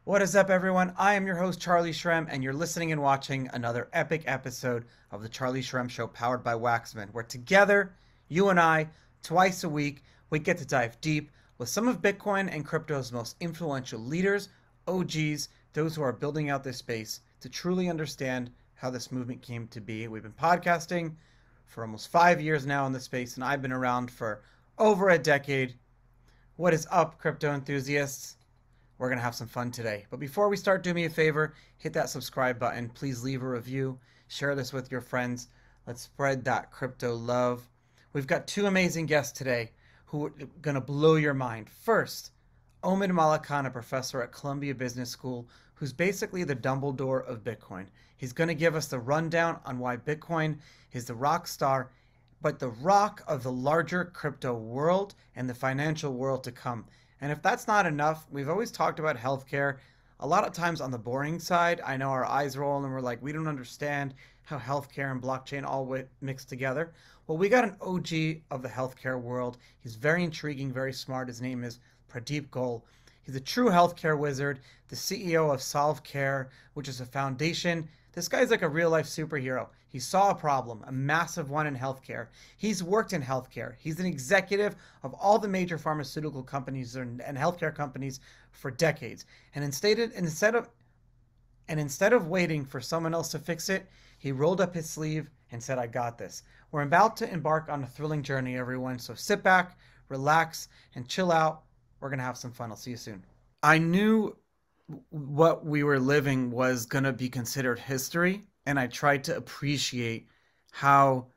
What is up, everyone? I am your host, Charlie Shrem, and you're listening and watching another epic episode of the Charlie Shrem Show powered by Waxman, where together, you and I, twice a week, we get to dive deep with some of Bitcoin and crypto's most influential leaders, OGs, those who are building out this space to truly understand how this movement came to be. We've been podcasting for almost 5 years now in the space, and I've been around for over a decade. What is up, crypto enthusiasts? We're going to have some fun today. But before we start, do me a favor, hit that subscribe button. Please leave a review. Share this with your friends. Let's spread that crypto love. We've got two amazing guests today who are going to blow your mind. First, Omid Malekan, a professor at Columbia Business School, who's basically the Dumbledore of Bitcoin. He's going to give us the rundown on why Bitcoin is the rock star, but the rock of the larger crypto world and the financial world to come. And if that's not enough, we've always talked about healthcare. A lot of times on the boring side, I know our eyes roll and we're like, we don't understand how healthcare and blockchain all mix together. Well, we got an OG of the healthcare world. He's very intriguing, very smart. His name is Pradeep Goel. He's a true healthcare wizard, the CEO of Solve.Care, which is a foundation. This guy's like a real life superhero. He saw a problem, a massive one in healthcare. He's worked in healthcare. He's an executive of all the major pharmaceutical companies and healthcare companies for decades. And instead of waiting for someone else to fix it, he rolled up his sleeve and said, I got this. We're about to embark on a thrilling journey, everyone. So sit back, relax, and chill out. We're going to have some fun. I'll see you soon. I knew what we were living was going to be considered history, and I tried to appreciate how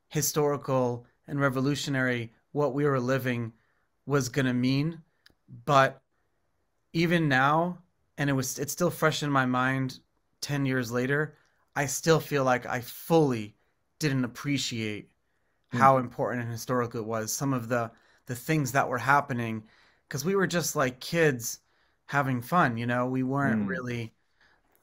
historical and revolutionary what we were living was going to mean. But even now, and it's still fresh in my mind 10 years later, I still feel like I fully didn't appreciate how Mhm. important and historical it was. Some of the things that were happening because we were just like kids having fun, we weren't Mm. really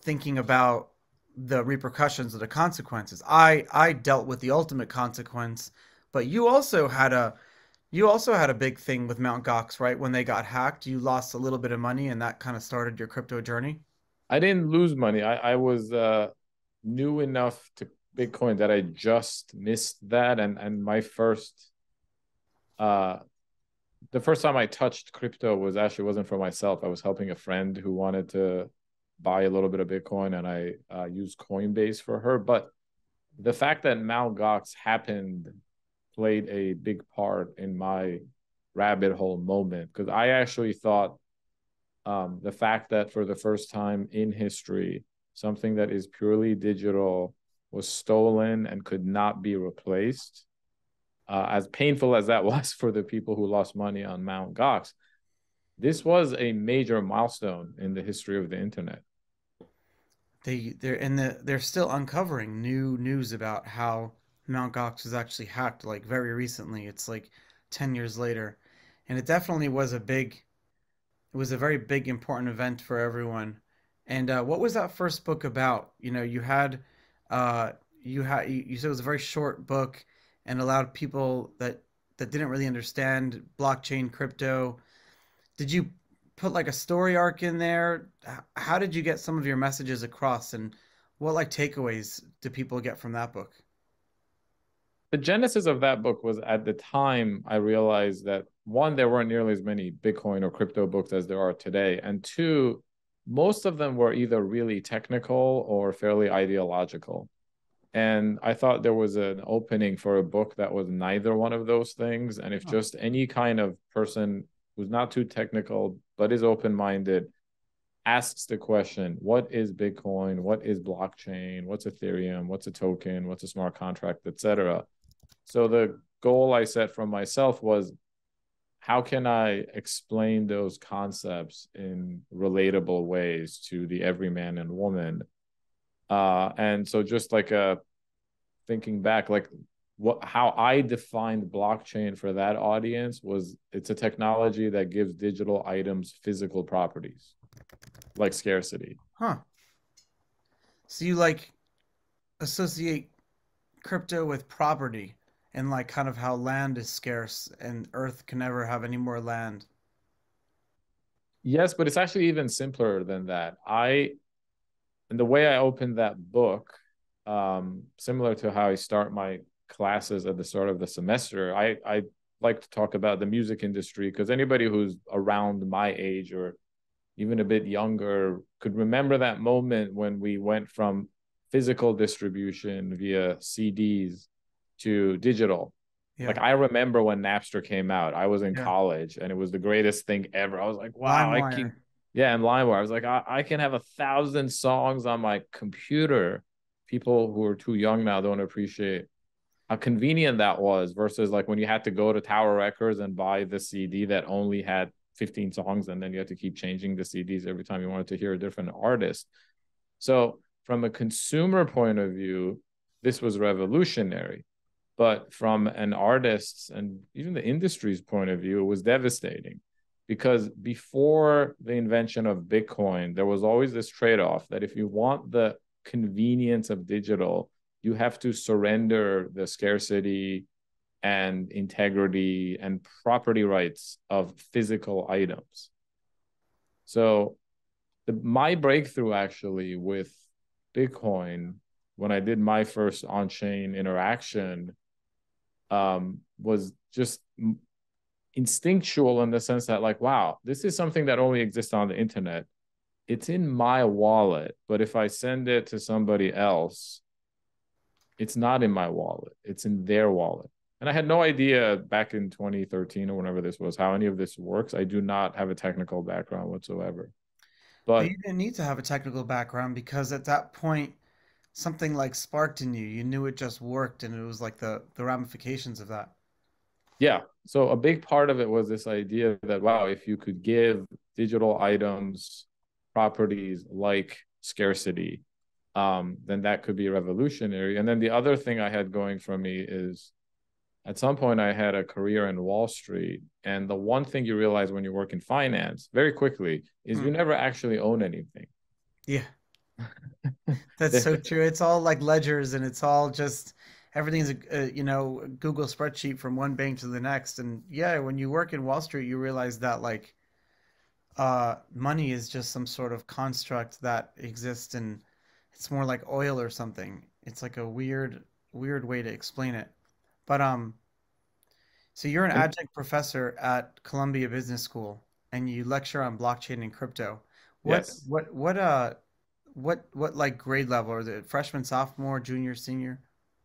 thinking about the repercussions or the consequences. I dealt with the ultimate consequence, but you also had a big thing with Mt. Gox, right? When they got hacked, you lost a little bit of money and that kind of started your crypto journey. I didn't lose money. I was new enough to Bitcoin that I just missed that. And my first uh the first time I touched crypto was actually wasn't for myself. I was helping a friend who wanted to buy a little bit of Bitcoin, and I used Coinbase for her. But the fact that Mt. Gox happened played a big part in my rabbit hole moment, because I actually thought the fact that for the first time in history, something that is purely digital was stolen and could not be replaced, as painful as that was for the people who lost money on Mt. Gox, this was a major milestone in the history of the internet. They're still uncovering new news about how Mt. Gox was actually hacked like very recently. It's like 10 years later. And it was a very big important event for everyone. And what was that first book about? Uh you said it was a very short book and allowed people that didn't really understand blockchain crypto. Did you put like a story arc in there? How did you get some of your messages across, and what like takeaways do people get from that book? The genesis of that book was, at the time I realized that, one, there weren't nearly as many Bitcoin or crypto books as there are today, and two, most of them were either really technical or fairly ideological. And I thought there was an opening for a book that was neither one of those things. And if Oh, just any kind of person who's not too technical but is open minded asks the question, what is Bitcoin? What is blockchain? What's Ethereum? What's a token? What's a smart contract, etc.? So the goal I set for myself was, how can I explain those concepts in relatable ways to the everyman and woman? And so, just like a thinking back, like how I defined blockchain for that audience was, it's a technology that gives digital items physical properties, like scarcity. huh. So you like associate crypto with property and like kind of how land is scarce and Earth can never have any more land. Yes, but it's actually even simpler than that. And the way I opened that book, similar to how I start my classes at the start of the semester, I like to talk about the music industry because anybody who's around my age or even a bit younger could remember that moment when we went from physical distribution via CDs to digital. Yeah. Like I remember when Napster came out, I was in Yeah. college and it was the greatest thing ever. I was like, wow, I can, LimeWire. yeah, and LimeWire. I was like, I can have 1,000 songs on my computer. People who are too young now don't appreciate how convenient that was versus like when you had to go to Tower Records and buy the CD that only had 15 songs and then you had to keep changing the CDs every time you wanted to hear a different artist. So from a consumer point of view, this was revolutionary. But from an artist's and even the industry's point of view, it was devastating because before the invention of Bitcoin, there was always this trade off that if you want the convenience of digital, you have to surrender the scarcity and integrity and property rights of physical items. So my breakthrough actually with Bitcoin, when I did my first on-chain interaction, was just instinctual in the sense that like, wow, this is something that only exists on the internet. It's in my wallet, but if I send it to somebody else, it's not in my wallet. It's in their wallet. And I had no idea back in 2013 or whenever this was, how any of this works. I do not have a technical background whatsoever. But But you didn't need to have a technical background because at that point, something like sparked in you. You knew it just worked, and it was like the ramifications of that. yeah, so a big part of it was this idea that, wow, if you could give digital items properties like scarcity, then that could be revolutionary. And then the other thing I had going for me is at some point I had a career in Wall Street. And the one thing you realize when you work in finance very quickly is you Hmm. never actually own anything. Yeah, that's so true. It's all like ledgers, and it's all just everything's a Google spreadsheet from one bank to the next. And yeah, when you work in Wall Street, you realize that like money is just some sort of construct that exists, and it's more like oil or something. It's like a weird way to explain it. But so you're an And adjunct professor at Columbia Business School, and you lecture on blockchain and crypto. What yes, what what what like grade level? Is it freshman, sophomore, junior, senior?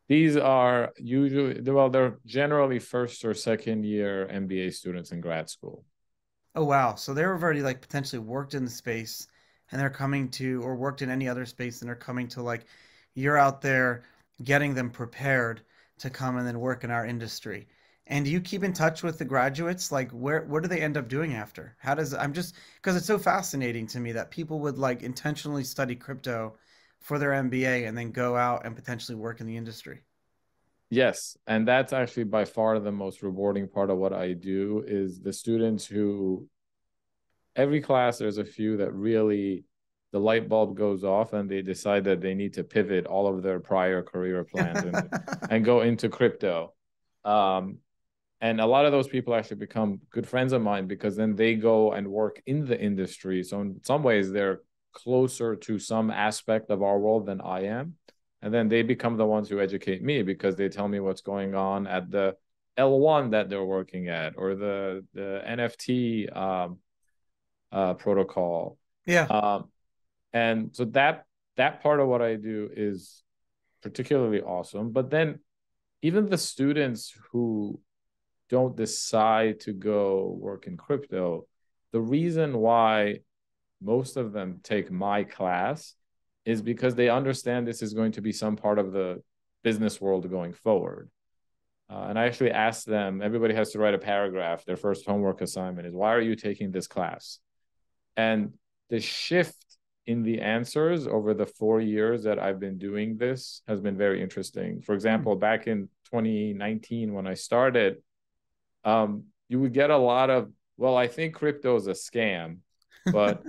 these are usually, well, they're generally first or second year MBA students in grad school. Oh wow. So they've already like potentially worked in the space and they're coming to or worked in any other space and they're coming to like you're out there getting them prepared to come and then work in our industry. And do you keep in touch with the graduates? Like where what do they end up doing after? How does I'm just because it's so fascinating to me that people would like intentionally study crypto for their MBA and then go out and potentially work in the industry. Yes, and that's actually by far the most rewarding part of what I do is the students who every class there's a few that really the light bulb goes off and they decide that they need to pivot all of their prior career plans and go into crypto. Um, and a lot of those people actually become good friends of mine because then they go and work in the industry. So in some ways they're closer to some aspect of our world than I am. And then they become the ones who educate me because they tell me what's going on at the L1 that they're working at or the NFT protocol. Yeah. Um, and so that part of what I do is particularly awesome. But then even the students who don't decide to go work in crypto, the reason why most of them take my class is because they understand this is going to be some part of the business world going forward. And I actually asked them, everybody has to write a paragraph. Their first homework assignment is, why are you taking this class? And the shift in the answers over the 4 years that I've been doing this has been very interesting. For example, back in 2019, when I started, you would get a lot of, well, I think crypto is a scam, but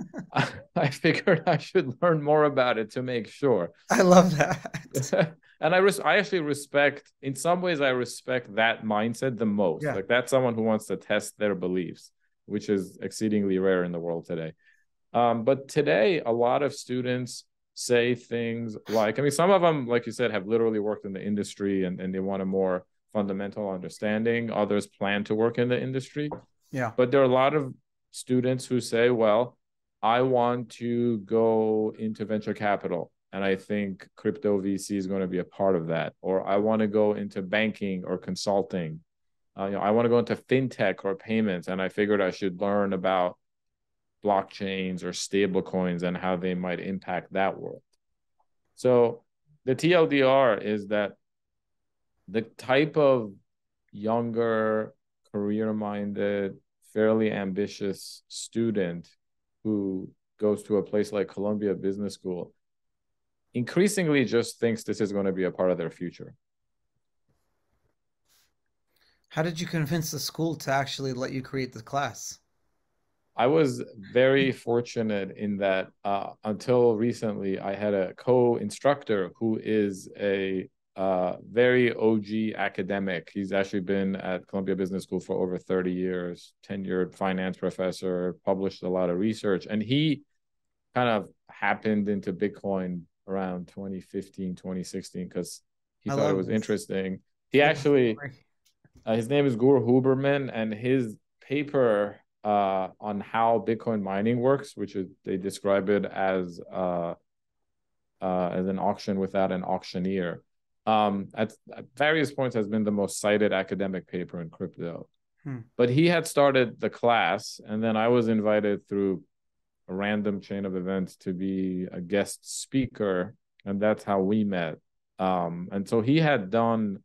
I figured I should learn more about it to make sure. I love that. And I actually respect, in some ways, I respect that mindset the most. Yeah. Like that's someone who wants to test their beliefs. which is exceedingly rare in the world today. But today, a lot of students say things like, I mean, some of them, like you said, have literally worked in the industry and they want a more fundamental understanding. Others plan to work in the industry. Yeah. But there are a lot of students who say, well, I want to go into venture capital, and I think crypto VC is going to be a part of that. Or I want to go into banking or consulting. I want to go into fintech or payments, and I figured I should learn about blockchains or stable coins and how they might impact that world. So the TLDR is that the type of younger, career-minded, fairly ambitious student who goes to a place like Columbia Business School increasingly just thinks this is going to be a part of their future. How did you convince the school to actually let you create the class? I was very fortunate in that until recently, I had a co-instructor who is a very OG academic. He's actually been at Columbia Business School for over 30 years, tenured finance professor, published a lot of research. And he kind of happened into Bitcoin around 2015, 2016, because he thought it was interesting. He actually, his name is Gur Huberman, and his paper on how Bitcoin mining works, which is, they describe it as an auction without an auctioneer, at various points has been the most cited academic paper in crypto. But he had started the class, and then I was invited through a random chain of events to be a guest speaker, and that's how we met. And so he had done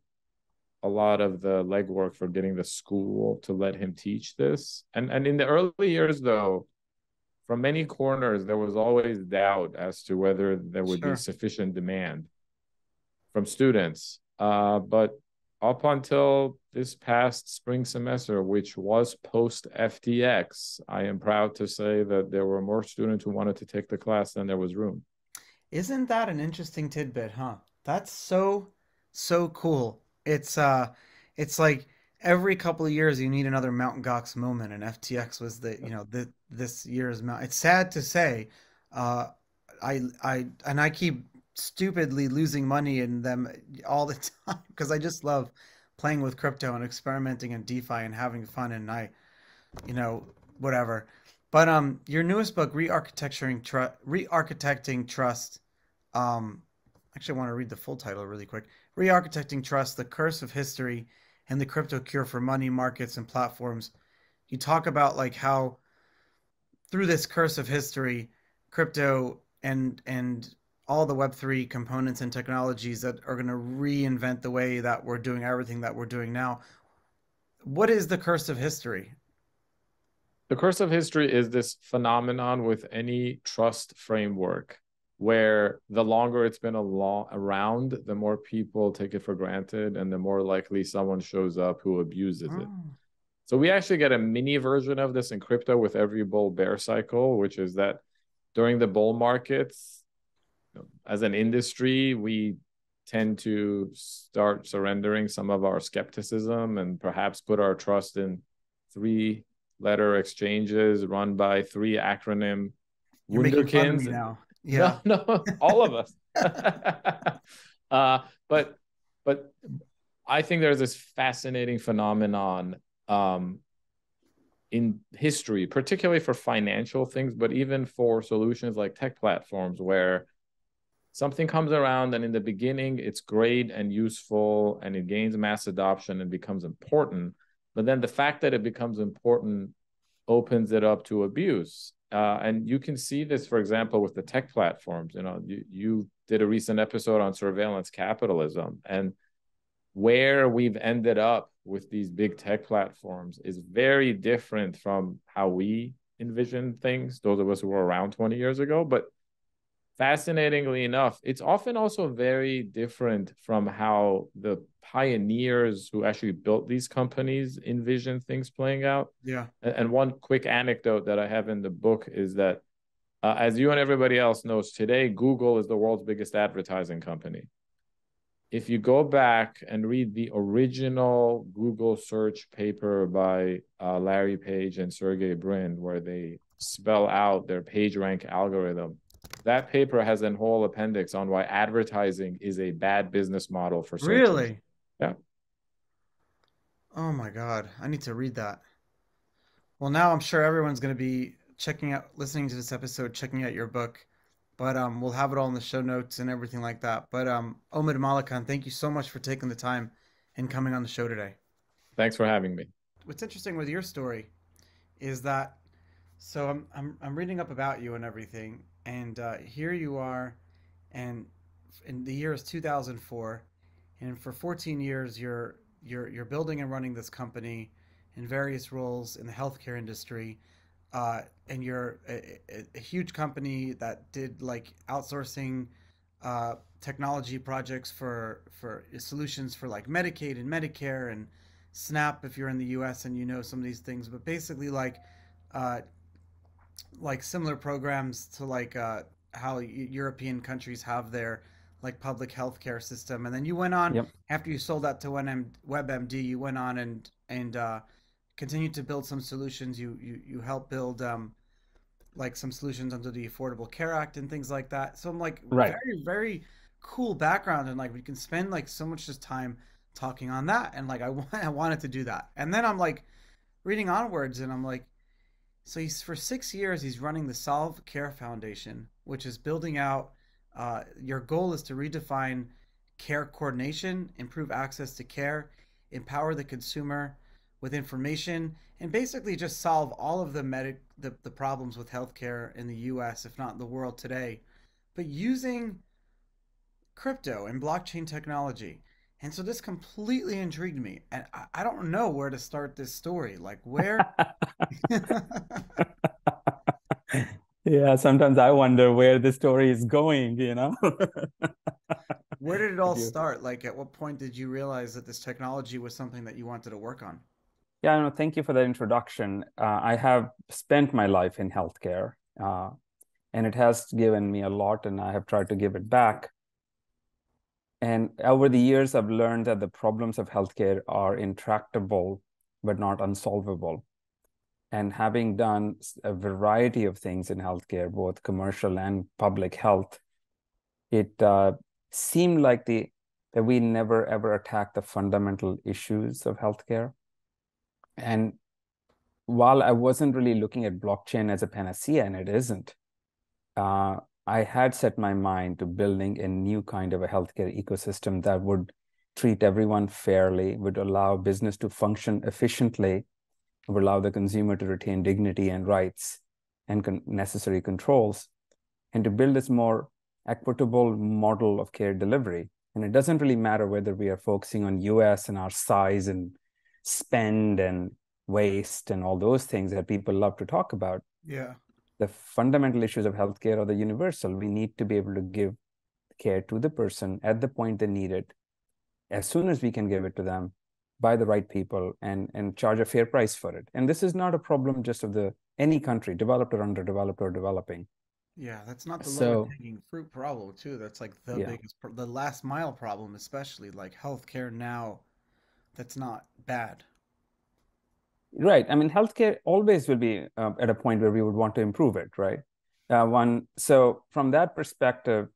a lot of the legwork for getting the school to let him teach this. And in the early years, though, from many corners, there was always doubt as to whether there would be sufficient demand from students. But up until this past spring semester, which was post FTX, I am proud to say that there were more students who wanted to take the class than there was room. Isn't that an interesting tidbit, huh? That's so cool. It's like every couple of years you need another Mt. Gox moment, and FTX was this year's Mount. It's sad to say, I keep stupidly losing money in them all the time because I just love playing with crypto and experimenting in DeFi and having fun, and whatever. But your newest book, Re-architecting Trust. Actually, I want to read the full title really quick. Re-architecting Trust: The Curse of History and the Crypto Cure for Money Markets and Platforms. You talk about like how through this curse of history, crypto and all the Web3 components and technologies that are going to reinvent the way that we're doing everything that we're doing now. What is the curse of history? The curse of history is this phenomenon with any trust framework where the longer it's been around, the more people take it for granted and the more likely someone shows up who abuses it. So we actually get a mini version of this in crypto with every bull bear cycle, which is that during the bull markets, as an industry, we tend to start surrendering some of our skepticism and perhaps put our trust in 3-letter exchanges run by 3 acronym You're wunderkinds. making fun of me now. Yeah. No, all of us. But I think there's this fascinating phenomenon in history, particularly for financial things, but even for solutions like tech platforms, where something comes around and in the beginning it's great and useful and it gains mass adoption and becomes important. But then the fact that it becomes important opens it up to abuse. And you can see this, for example, with the tech platforms. You did a recent episode on surveillance capitalism, and where we've ended up with these big tech platforms is very different from how we envision things, those of us who were around 20 years ago. But fascinatingly enough, it's often also very different from how the pioneers who actually built these companies envision things playing out. Yeah. And one quick anecdote that I have in the book is that, as you and everybody else knows today, Google is the world's biggest advertising company. if you go back and read the original Google search paper by Larry Page and Sergey Brin, where they spell out their PageRank algorithm, that paper has a whole appendix on why advertising is a bad business model for search engines. Really? Yeah. Oh my God. I need to read that. Well, now I'm sure everyone's going to be checking out, listening to this episode, checking out your book. But we'll have it all in the show notes and everything like that. But Omid Malekan, thank you so much for taking the time and coming on the show today. Thanks for having me. What's interesting with your story is that so I'm reading up about you and everything, and here you are, and in the year is 2004, and for 14 years you're building and running this company in various roles in the healthcare industry, and you're a huge company that did like outsourcing technology projects for solutions for like Medicaid and Medicare and SNAP if you're in the U.S. and you know some of these things, but basically uh, like similar programs to like how European countries have their like public healthcare system. And then you went on Yep. after you sold that to WebMD. You went on and continued to build some solutions. You helped build like some solutions under the Affordable Care Act and things like that. So I'm like Right. very cool background, and like we can spend like so much just time talking on that. And like I wanted to do that. And then I'm like reading onwards, and I'm like, so he's for 6 years he's running the Solve.Care Foundation, which is building out. Your goal is to redefine care coordination, improve access to care, empower the consumer with information, and basically just solve all of the problems with healthcare in the U.S., if not in the world today, but using crypto and blockchain technology. And so this completely intrigued me, and I don't know where to start this story. Like where Yeah, sometimes I wonder where the story is going, where did it all If you, start? Like, at what point did you realize that this technology was something that you wanted to work on? yeah, no, thank you for that introduction. I have spent my life in healthcare, and it has given me a lot, and I have tried to give it back. And over the years, I've learned that the problems of healthcare are intractable, but not unsolvable. And having done a variety of things in healthcare, both commercial and public health, it seemed like that we never ever attack the fundamental issues of healthcare. And while I wasn't really looking at blockchain as a panacea, and it isn't, I had set my mind to building a new kind of a healthcare ecosystem that would treat everyone fairly, would allow business to function efficiently, would allow the consumer to retain dignity and rights and necessary controls, and to build this more equitable model of care delivery. And it doesn't really matter whether we are focusing on US and our size and spend and waste and all those things that people love to talk about. Yeah. The fundamental issues of healthcare are the universal. We need to be able to give care to the person at the point they need it, as soon as we can give it to them by the right people, and charge a fair price for it. And this is not a problem just of any country, developed or underdeveloped or developing. Yeah, that's not the lowest So hanging fruit problem too. That's like the yeah, biggest, the last mile problem, especially like healthcare now. That's not bad. right. I mean, healthcare always will be at a point where we would want to improve it, right? So from that perspective,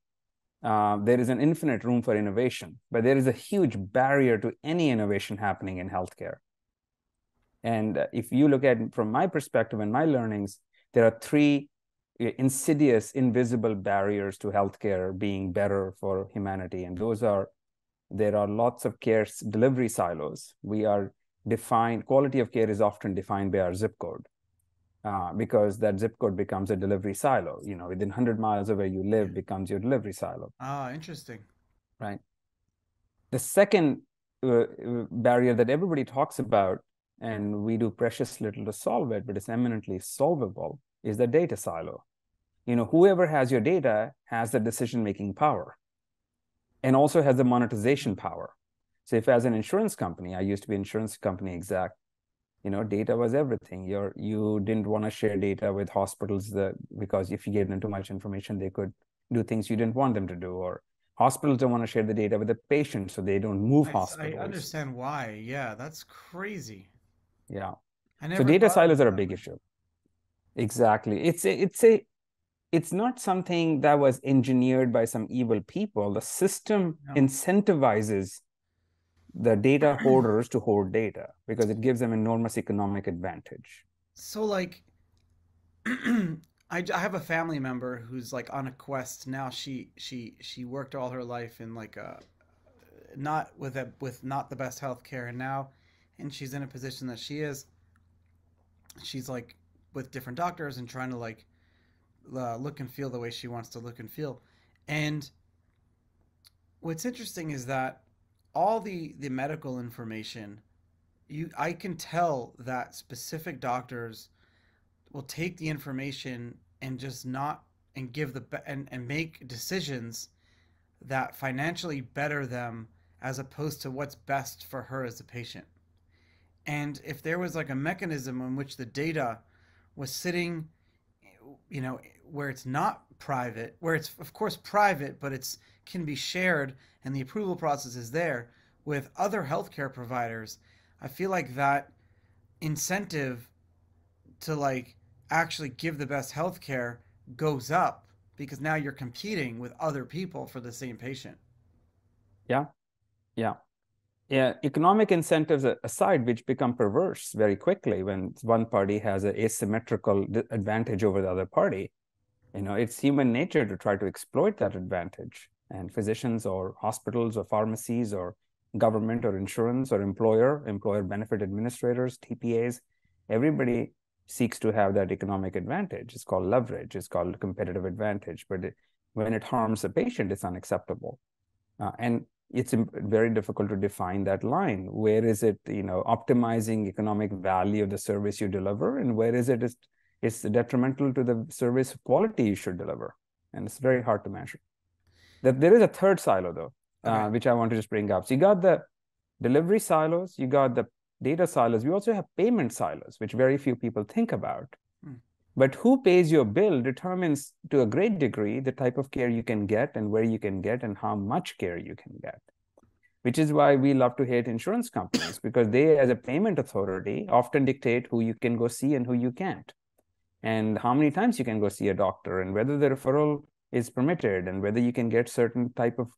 there is an infinite room for innovation, but there is a huge barrier to any innovation happening in healthcare. And if you look at it from my perspective and my learnings, there are three insidious, invisible barriers to healthcare being better for humanity. And there are lots of care delivery silos. Quality of care is often defined by our zip code, because that zip code becomes a delivery silo. Within 100 miles of where you live Yeah. becomes your delivery silo, Ah, interesting. right? The second barrier that everybody talks about, and we do precious little to solve it, but it's eminently solvable, is the data silo. Whoever has your data has the decision-making power and also has the monetization power. So if as an insurance company, I used to be an insurance company exec, data was everything. You didn't want to share data with hospitals because if you gave them too much information, they could do things you didn't want them to do, or Hospitals don't want to share the data with the patient, so they don't move I hospitals. understand why. Yeah, that's crazy. Yeah. I So never data thought of silos it are a that big way. issue. Exactly. It's not something that was engineered by some evil people. The system No. incentivizes the data hoarders to hoard data because it gives them enormous economic advantage. So like I have a family member who's like on a quest now. She worked all her life in like a not with not the best healthcare, and now, and she's in a position that she's like with different doctors and trying to like look and feel the way she wants to look and feel. And what's interesting is that all the medical information, I can tell that specific doctors will take the information and just not and give and make decisions that financially better them as opposed to what's best for her as a patient. And if there was like a mechanism in which the data was sitting, where it's not private, where it's of course private, but it's can be shared and the approval process is there with other healthcare providers, I feel like that incentive to like actually give the best healthcare goes up because now you're competing with other people for the same patient. Yeah, yeah. Yeah, economic incentives aside, which become perverse very quickly when one party has an asymmetrical advantage over the other party. It's human nature to try to exploit that advantage. And physicians or hospitals or pharmacies or government or insurance or employer benefit administrators, TPAs, everybody seeks to have that economic advantage. It's called leverage. It's called competitive advantage. But when it harms the patient, it's unacceptable. And it's very difficult to define that line. Where is it, optimizing economic value of the service you deliver, and where is it's detrimental to the service quality you should deliver, and it's very hard to measure. There is a third silo though, Okay. which I want to just bring up. So you got the delivery silos, you got the data silos. We also have payment silos, which very few people think about. But who pays your bill determines to a great degree the type of care you can get and where you can get and how much care you can get. Which is why we love to hate insurance companies, because they, as a payment authority, often dictate who you can go see and who you can't, and how many times you can go see a doctor, and whether the referral is permitted, and whether you can get certain type of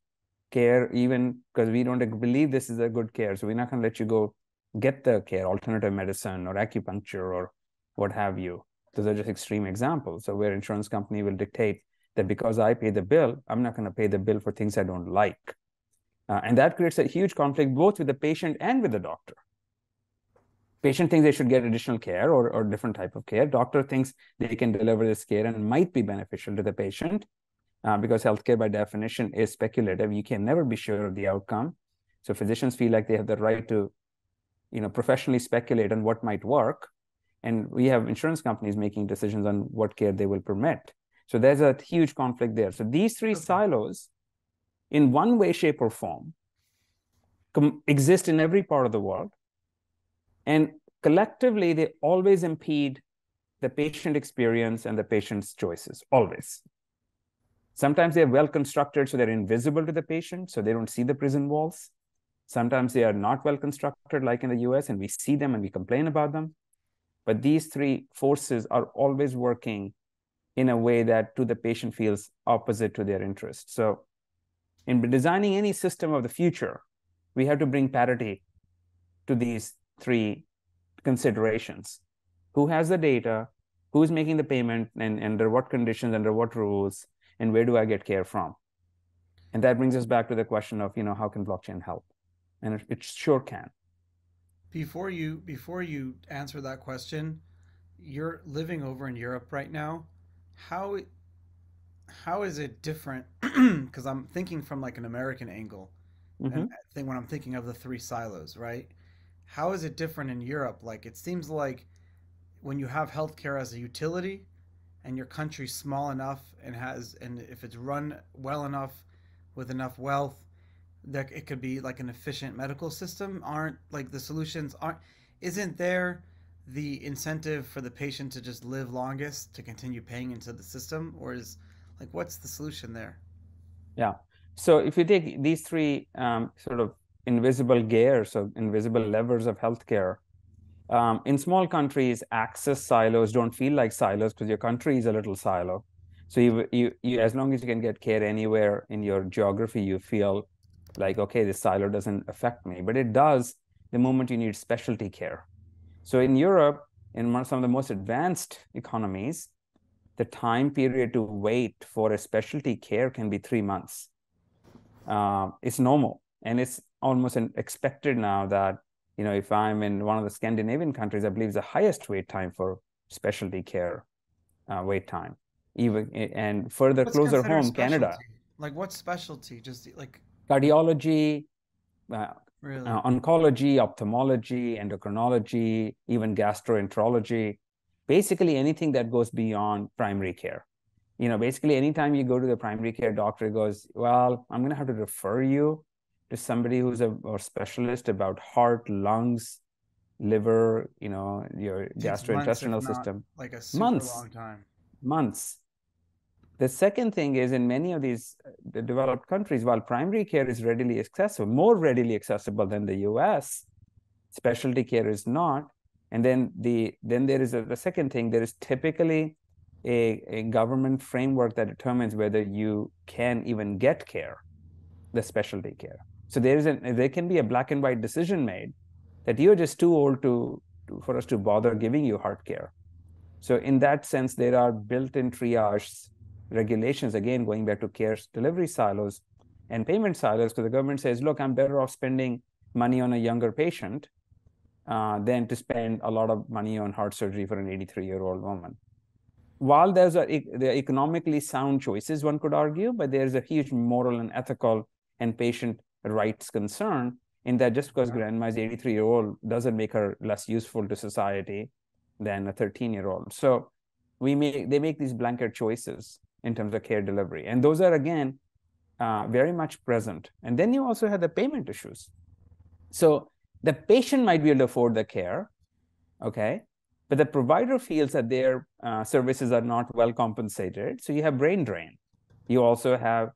care, even because we don't believe this is a good care. So we're not going to let you go get the care, alternative medicine or acupuncture or what have you. Those are just extreme examples. So where insurance company will dictate that because I pay the bill, I'm not going to pay the bill for things I don't like. And that creates a huge conflict both with the patient and with the doctor. Patient thinks they should get additional care or different type of care. Doctor thinks they can deliver this care and might be beneficial to the patient, because healthcare by definition is speculative. You can never be sure of the outcome. So physicians feel like they have the right to, professionally speculate on what might work. And we have insurance companies making decisions on what care they will permit. So there's a huge conflict there. So these three silos, in one way, shape, or form, exist in every part of the world. And collectively, they always impede the patient experience and the patient's choices, always. Sometimes they're well constructed, so they're invisible to the patient, so they don't see the prison walls. Sometimes they are not well constructed, like in the US, and we see them and we complain about them. But these three forces are always working in a way that to the patient feels opposite to their interest. So in designing any system of the future, we have to bring parity to these three considerations. Who has the data? Who's making the payment? And under what conditions, under what rules? And where do I get care from? And that brings us back to the question of, how can blockchain help? And it sure can. Before you answer that question, you're living over in Europe right now. How how is it different? Because I'm thinking from like an American angle, and Mm-hmm. when I'm thinking of the three silos, right? How is it different in Europe? Like it seems like when you have healthcare as a utility, and your country's small enough and if it's run well enough with enough wealth, that it could be like an efficient medical system. Aren't like the solutions aren't isn't there the incentive for the patient to just live longest to continue paying into the system, or is like what's the solution there? Yeah. So if you take these three sort of invisible gears or invisible levers of healthcare, in small countries, access silos don't feel like silos because your country is a little silo. So you as long as you can get care anywhere in your geography, you feel like, okay, this silo doesn't affect me. But it does the moment you need specialty care. So in Europe, in some of the most advanced economies, the time period to wait for a specialty care can be 3 months. It's normal, and it's almost expected now that, you know, if I'm in one of the Scandinavian countries, I believe the highest wait time for specialty care, wait time, even and further What's closer considered home, Canada, specialty? Like what specialty? Just like cardiology, uh, really? oncology, ophthalmology, endocrinology, even gastroenterology, basically anything that goes beyond primary care. You know, basically anytime you go to the primary care doctor, he goes, well, I'm going to have to refer you to somebody who's a specialist about heart, lungs, liver, you know, your Takes months, if gastrointestinal not system. like a super Months, long time. months. The second thing is, in many of these the developed countries, while primary care is readily accessible, more readily accessible than the US, specialty care is not. And then there is the second thing, there is typically a government framework that determines whether you can even get care, the specialty care. So there can be a black and white decision made that you're just too old for us to bother giving you heart care. So in that sense, there are built-in triage regulations, again, going back to care delivery silos and payment silos, because the government says, look, I'm better off spending money on a younger patient than to spend a lot of money on heart surgery for an 83-year-old woman. While there's the economically sound choices, one could argue, but there's a huge moral and ethical and patient rights concern in that just because grandma is 83-year-old doesn't make her less useful to society than a 13-year-old. So they make these blanket choices in terms of care delivery. And those are, again, very much present. And then you also have the payment issues. So the patient might be able to afford the care, okay? But the provider feels that their services are not well compensated. So you have brain drain. You also have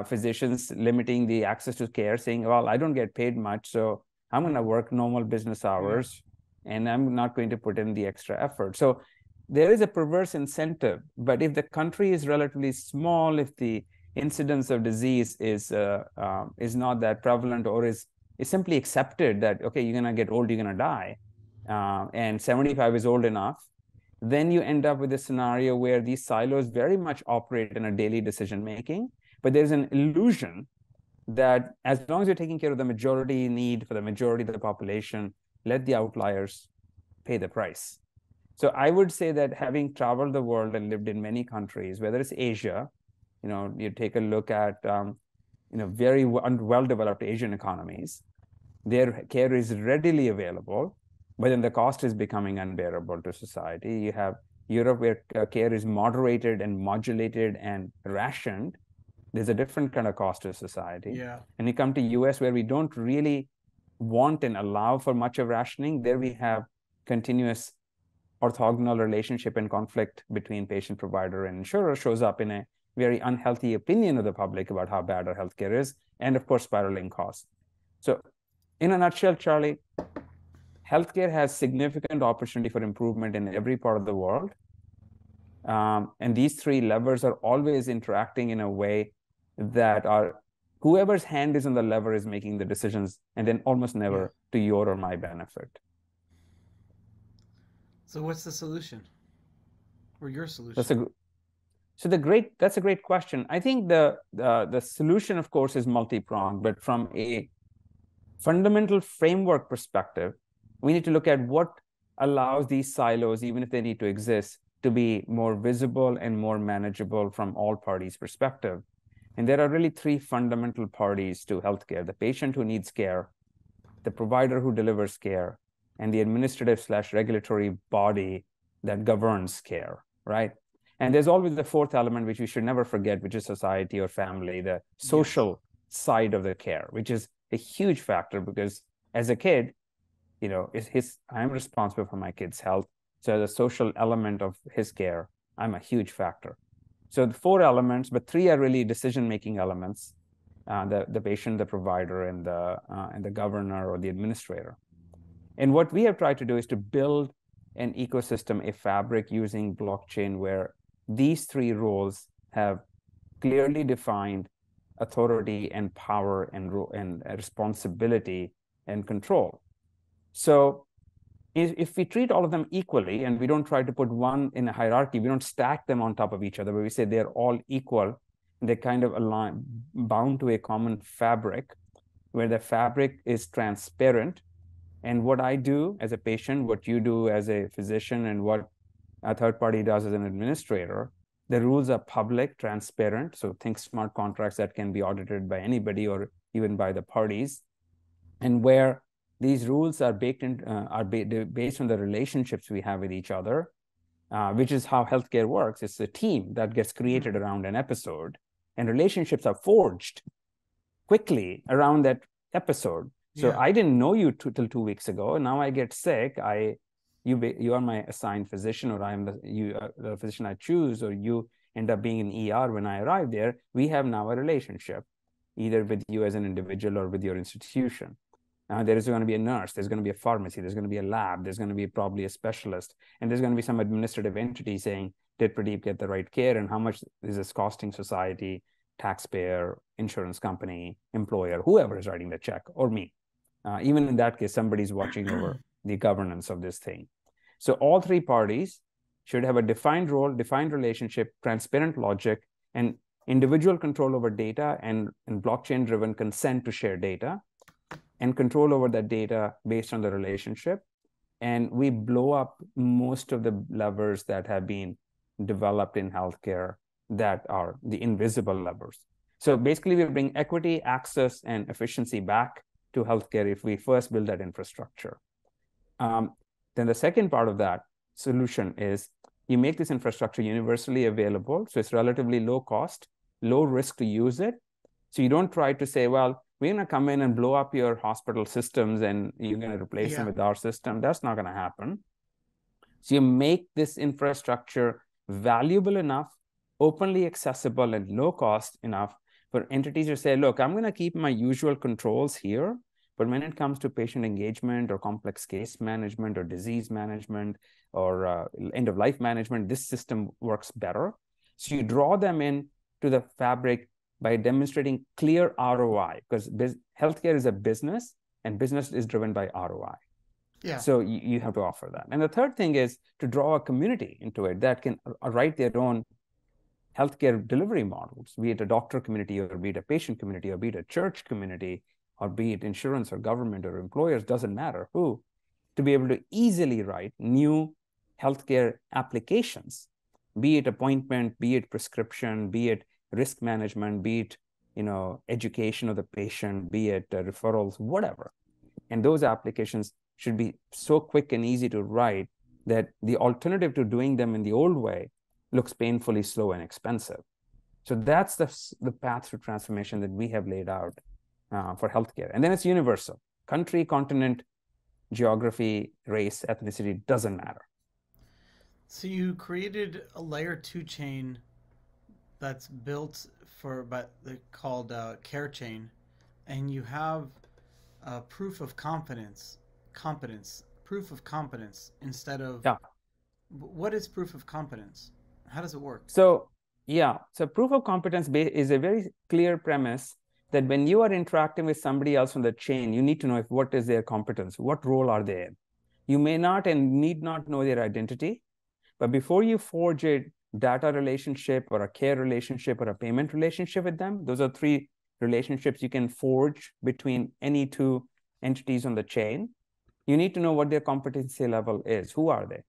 physicians limiting the access to care, saying, well, I don't get paid much, so I'm going to work normal business hours, and I'm not going to put in the extra effort. So there is a perverse incentive. But if the country is relatively small, if the incidence of disease is not that prevalent, or is simply accepted that, okay, you're going to get old, you're going to die, and 75 is old enough, then you end up with a scenario where these silos very much operate in a daily decision making. But there's an illusion that as long as you're taking care of the majority need for the majority of the population, let the outliers pay the price. So I would say that, having traveled the world and lived in many countries, whether it's Asia, you know, you take a look at very well-developed Asian economies, their care is readily available, but then the cost is becoming unbearable to society. You have Europe, where care is moderated and modulated and rationed. There's a different kind of cost to society. Yeah. And you come to US, where we don't really want and allow for much of rationing. There we have continuous orthogonal relationship and conflict between patient, provider, and insurer shows up in a very unhealthy opinion of the public about how bad our healthcare is, and of course, spiraling costs. So in a nutshell, Charlie, healthcare has significant opportunity for improvement in every part of the world. And these three levers are always interacting in a way that whoever's hand is on the lever is making the decisions, and then almost never to your or my benefit. So what's the solution? Or your solution? That's a great question. I think the solution, of course, is multi-pronged, but from a fundamental framework perspective, we need to look at what allows these silos, even if they need to exist, to be more visible and more manageable from all parties' perspective. And there are really three fundamental parties to healthcare: the patient who needs care, the provider who delivers care, and the administrative/regulatory body that governs care, right? And there's always the fourth element, which we should never forget, which is society or family, the social side of the care, which is a huge factor, because as a kid, you know, I'm responsible for my kid's health. So the social element of his care, I'm a huge factor. So the four elements, but three are really decision-making elements. the patient, the provider, and the governor or the administrator. And what we have tried to do is to build an ecosystem, a fabric using blockchain where these three roles have clearly defined authority and power and responsibility and control. So if we treat all of them equally and we don't try to put one in a hierarchy, we don't stack them on top of each other, but we say they're all equal, they're kind of bound to a common fabric where the fabric is transparent. And what I do as a patient, what you do as a physician, and what a third party does as an administrator, the rules are public, transparent. So think smart contracts that can be audited by anybody or even by the parties. And where these rules are baked in, based on the relationships we have with each other, which is how healthcare works. It's a team that gets created around an episode, and relationships are forged quickly around that episode. So I didn't know you till 2 weeks ago, and now I get sick. You are my assigned physician, or I am the physician I choose, or you end up being in ER when I arrive there. We have now a relationship, either with you as an individual or with your institution. There is going to be a nurse, there's going to be a pharmacy, there's going to be a lab, there's going to be probably a specialist, and there's going to be some administrative entity saying, did Pradeep get the right care, and how much is this costing society, taxpayer, insurance company, employer, whoever is writing the check, or me. Even in that case, somebody's watching over the governance of this thing. So all three parties should have a defined role, defined relationship, transparent logic, and individual control over data, and blockchain-driven consent to share data, and control over that data based on the relationship. And we blow up most of the levers that have been developed in healthcare that are the invisible levers. So basically, we bring equity, access, and efficiency back to healthcare if we first build that infrastructure. Then the second part of that solution is you make this infrastructure universally available. So it's relatively low cost, low risk to use it. So you don't try to say, well, we're going to come in and blow up your hospital systems and you're going to replace them with our system. That's not going to happen. So you make this infrastructure valuable enough, openly accessible, and low cost enough for entities to say, look, I'm going to keep my usual controls here, but when it comes to patient engagement or complex case management or disease management or end-of-life management, this system works better. So you draw them in to the fabric by demonstrating clear ROI, because healthcare is a business, and business is driven by ROI. So you have to offer that. And the third thing is to draw a community into it that can write their own healthcare delivery models, be it a doctor community, or be it a patient community, or be it a church community, or be it insurance or government or employers, doesn't matter who, to be able to easily write new healthcare applications, be it appointment, be it prescription, be it risk management, be it education of the patient, be it referrals, whatever. And those applications should be so quick and easy to write that the alternative to doing them in the old way looks painfully slow and expensive. So that's the path to transformation that we have laid out for healthcare. And then it's universal. Country, continent, geography, race, ethnicity, doesn't matter. So you created a layer 2 chain that's built called Care Chain, and you have proof of competence instead of What is proof of competence? How does it work? So proof of competence is a very clear premise that when you are interacting with somebody else on the chain, you need to know what is their competence, what role are they in. You may not and need not know their identity, but before you forge a data relationship or a care relationship or a payment relationship with them, those are three relationships you can forge between any two entities on the chain. You need to know what their competency level is. Who are they?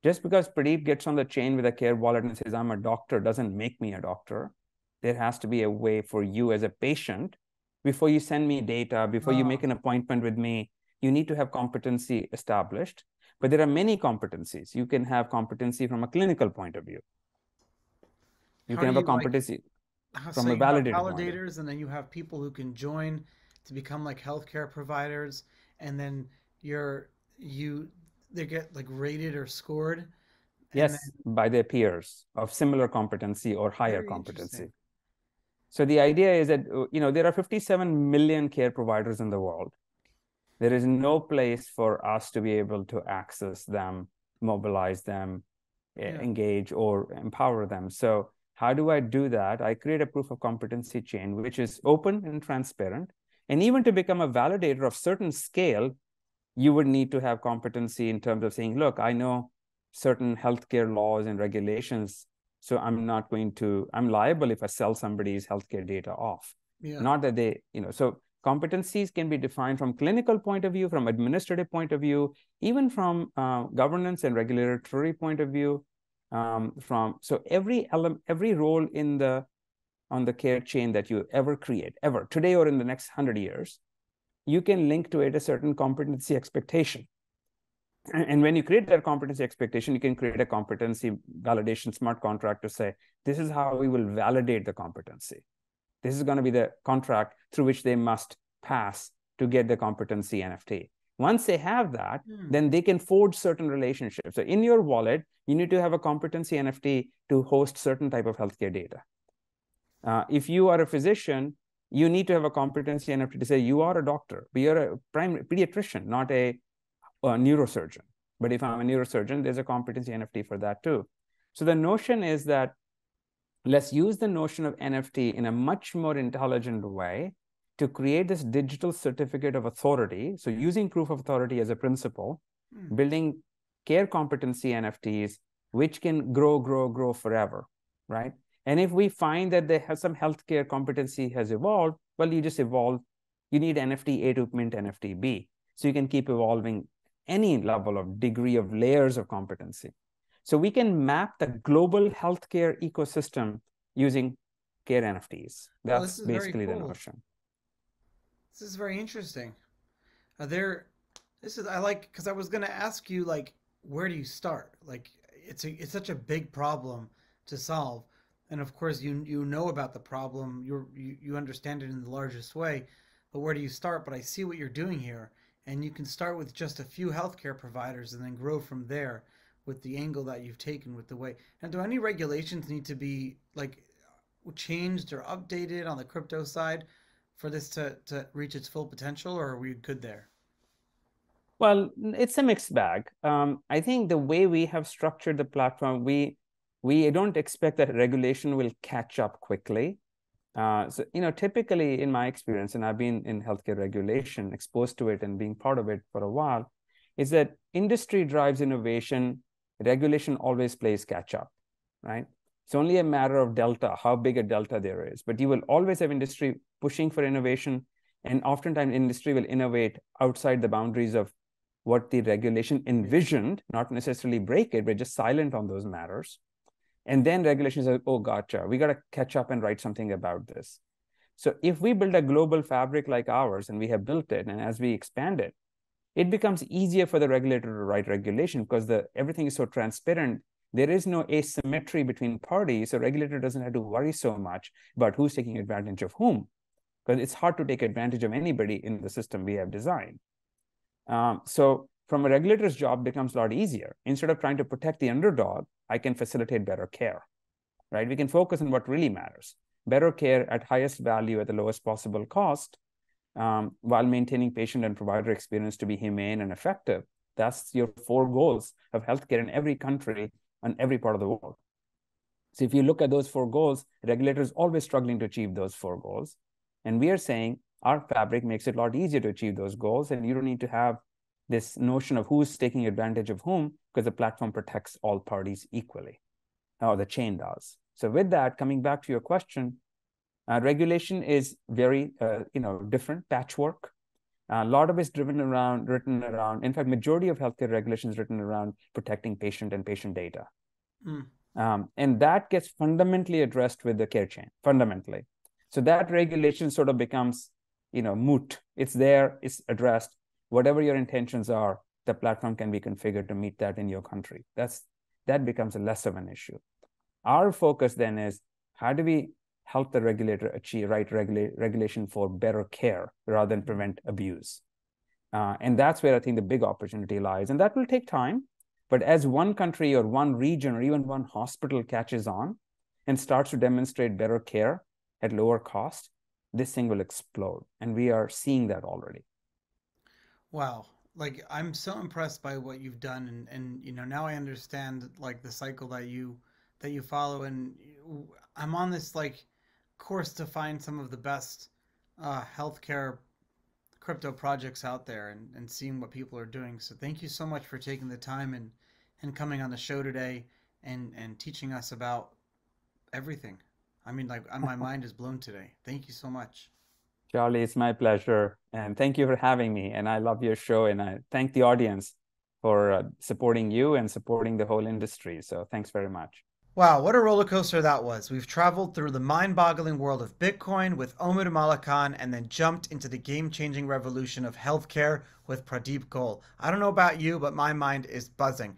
Just because Pradeep gets on the chain with a care wallet and says, I'm a doctor, doesn't make me a doctor. There has to be a way for you as a patient, before you send me data, before you make an appointment with me, you need to have competency established. But there are many competencies. You can have competency from a clinical point of view. You can have a competency from a validator validators, and then you have people who can join to become like healthcare providers, and then they get like rated or scored. Yes, by their peers of similar competency or higher competency. So the idea is that, there are 57 million care providers in the world. There is no place for us to be able to access them, mobilize them, engage, or empower them. So how do I do that? I create a proof of competency chain, which is open and transparent. And even to become a validator of certain scale, you would need to have competency in terms of saying, look, I know certain healthcare laws and regulations, so I'm liable if I sell somebody's healthcare data off. Not that so competencies can be defined from clinical point of view, from administrative point of view, even from governance and regulatory point of view. So every role on the care chain that you ever create, ever, today or in the next 100 years, you can link to it a certain competency expectation. And when you create that competency expectation, you can create a competency validation smart contract to say, this is how we will validate the competency. This is going to be the contract through which they must pass to get the competency NFT. Once they have that, then they can forge certain relationships. So in your wallet, you need to have a competency NFT to host certain type of healthcare data. If you are a physician, you need to have a competency NFT to say you are a doctor, but you're a pediatrician, not a neurosurgeon. But if I'm a neurosurgeon, there's a competency NFT for that too. So the notion is that let's use the notion of NFT in a much more intelligent way to create this digital certificate of authority. So using proof of authority as a principle, building care competency NFTs, which can grow forever, right? And if we find that they have some healthcare competency has evolved, well, you just evolve. You need NFT A to mint NFT B. So you can keep evolving any level of degree of layers of competency. So we can map the global healthcare ecosystem using care NFTs. That's basically the notion. This is very interesting. I like, because I was going to ask you, like, where do you start? Like, it's such a big problem to solve. And of course, you know about the problem. You understand it in the largest way. But where do you start? But I see what you're doing here. And you can start with just a few healthcare providers and then grow from there with the angle that you've taken with the way. And do any regulations need to be like changed or updated on the crypto side for this to reach its full potential, or are we good there? Well, it's a mixed bag. I think the way we have structured the platform, we don't expect that regulation will catch up quickly. So, typically in my experience, and I've been in healthcare regulation, exposed to it and being part of it for a while, is that industry drives innovation, regulation always plays catch up, right? It's only a matter of delta, how big a delta there is. But you will always have industry pushing for innovation, and oftentimes industry will innovate outside the boundaries of what the regulation envisioned, not necessarily break it, but just silent on those matters. And then regulation says, oh, gotcha, we got to catch up and write something about this. So if we build a global fabric like ours, and we have built it, and as we expand it, it becomes easier for the regulator to write regulation because everything is so transparent. There is no asymmetry between parties. So regulator doesn't have to worry so much about who's taking advantage of whom, because it's hard to take advantage of anybody in the system we have designed. So from a regulator's job becomes a lot easier. Instead of trying to protect the underdog, I can facilitate better care, right? We can focus on what really matters. Better care at highest value at the lowest possible cost, while maintaining patient and provider experience to be humane and effective. That's your 4 goals of healthcare in every country and every part of the world. So if you look at those 4 goals, regulators always struggling to achieve those 4 goals. And we are saying our fabric makes it a lot easier to achieve those goals, and you don't need to have this notion of who's taking advantage of whom, because the platform protects all parties equally, or the chain does. So with that, coming back to your question, regulation is very, different, patchwork. A lot of it's written around, in fact, majority of healthcare regulation is written around protecting patient and patient data. And that gets fundamentally addressed with the care chain, fundamentally. So that regulation sort of becomes, moot. It's there, it's addressed. Whatever your intentions are, the platform can be configured to meet that in your country. That becomes less of an issue. Our focus then is, how do we help the regulator write regulation for better care rather than prevent abuse? And that's where I think the big opportunity lies. And that will take time. But as one country or one region or even one hospital catches on and starts to demonstrate better care, at lower cost, this thing will explode. And we are seeing that already. Wow. Like I'm so impressed by what you've done and now I understand like the cycle that you follow and I'm on this like course to find some of the best healthcare crypto projects out there and seeing what people are doing. So thank you so much for taking the time and coming on the show today and teaching us about everything. I mean, like my mind is blown today. Thank you so much. Charlie, it's my pleasure. And thank you for having me. And I love your show. And I thank the audience for supporting you and supporting the whole industry. So thanks very much. Wow, what a roller coaster that was. We've traveled through the mind-boggling world of Bitcoin with Omid Malekan and then jumped into the game-changing revolution of healthcare with Pradeep Goel. I don't know about you, but my mind is buzzing.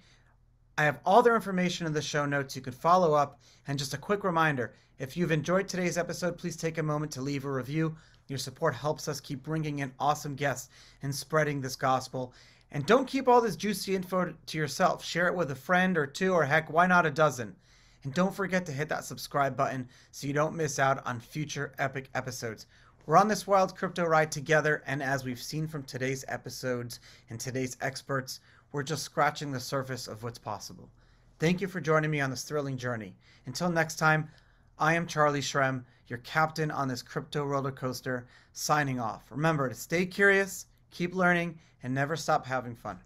I have all their information in the show notes. You can follow up. And just a quick reminder, if you've enjoyed today's episode, please take a moment to leave a review. Your support helps us keep bringing in awesome guests and spreading this gospel. And don't keep all this juicy info to yourself. Share it with a friend or two, or heck, why not a dozen? And don't forget to hit that subscribe button so you don't miss out on future epic episodes. We're on this wild crypto ride together, and as we've seen from today's episodes and today's experts, we're just scratching the surface of what's possible. Thank you for joining me on this thrilling journey. Until next time, I am Charlie Shrem, your captain on this crypto roller coaster, signing off. Remember to stay curious, keep learning, and never stop having fun.